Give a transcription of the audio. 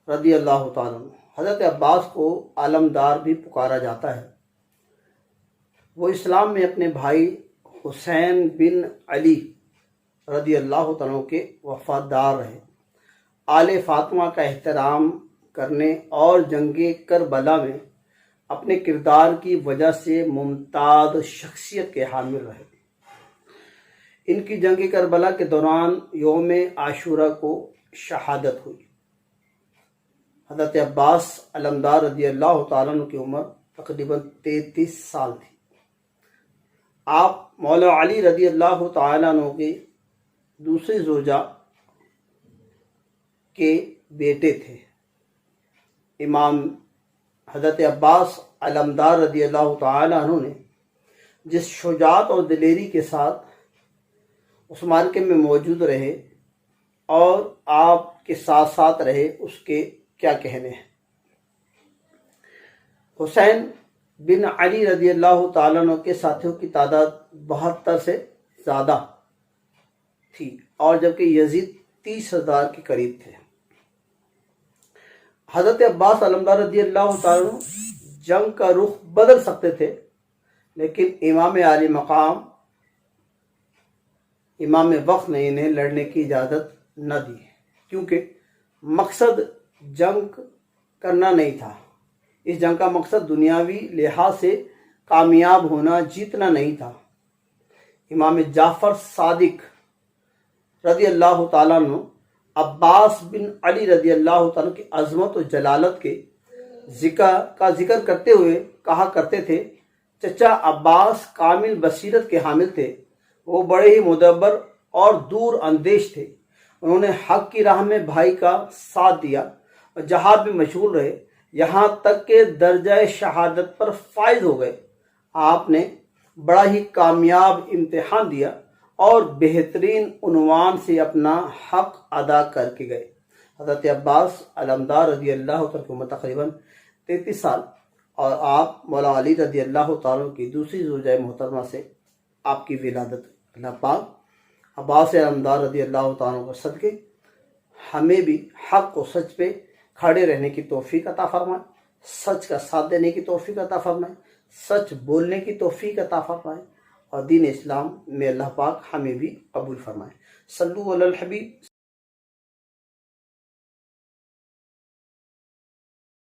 رضی اللہ تعالیٰ عنہ۔ حضرت عباس کو علمدار بھی پکارا جاتا ہے۔ وہ اسلام میں اپنے بھائی حسین بن علی رضی اللہ تعالیٰ عنہ کے وفادار رہے۔ آل فاطمہ کا احترام کرنے اور جنگ کربلا میں اپنے کردار کی وجہ سے ممتاز شخصیت کے حامل رہے۔ ان کی جنگ کربلا کے دوران یوم عاشورہ کو شہادت ہوئی۔ حضرت عباس علمدار رضی اللہ تعالیٰ عنہ کی عمر تقریباً 33 سال تھی۔ آپ مولا علی رضی اللہ تعالیٰ عنہ کے دوسری زوجہ کے بیٹے تھے۔ امام حضرت عباس علمدار رضی اللہ تعالیٰ عنہ نے جس شجاعت اور دلیری کے ساتھ اس معرکے میں موجود رہے اور آپ کے ساتھ ساتھ رہے، اس کے کیا کہنے ہیں۔ حسین بن علی رضی اللہ تعالیٰ عنہ کے ساتھیوں کی تعداد 72 سے زیادہ تھی، اور جبکہ یزید 30,000 کے قریب تھے۔ حضرت عباس علمدار رضی اللہ تعالیٰ عنہ جنگ کا رخ بدل سکتے تھے، لیکن امام عالی مقام امام وقت نے انہیں لڑنے کی اجازت نہ دی، کیونکہ مقصد جنگ کرنا نہیں تھا۔ اس جنگ کا مقصد دنیاوی لحاظ سے کامیاب ہونا، جیتنا نہیں تھا۔ امام جعفر صادق رضی اللہ تعالیٰ عنہ عباس بن علی رضی اللہ تعالیٰ کی عظمت و جلالت کے ذکر کرتے ہوئے کہا کرتے تھے، چچا عباس کامل بصیرت کے حامل تھے۔ وہ بڑے ہی مدبر اور دور اندیش تھے۔ انہوں نے حق کی راہ میں بھائی کا ساتھ دیا اور جہاد میں مشغول رہے، یہاں تک کہ درجہ شہادت پر فائز ہو گئے۔ آپ نے بڑا ہی کامیاب امتحان دیا اور بہترین عنوان سے اپنا حق ادا کر کے گئے۔ حضرت عباس علمدار رضی اللہ تعالیٰ کی عمر تقریباً 33 سال، اور آپ مولا علی رضی اللہ تعالیٰ کی دوسری زوجہ محترمہ سے آپ کی ولادت۔ اللہ پاک عباس علمدار رضی اللہ تعالیٰ کے صدقے ہمیں بھی حق و سچ پہ کھڑے رہنے کی توفیق عطا فرمائے، سچ کا ساتھ دینے کی توفیق عطا فرمائے، سچ بولنے کی توفیق عطا فرمائے، اور دین اسلام میں اللہ پاک ہمیں بھی قبول فرمائے۔ صلو علی الحبیب۔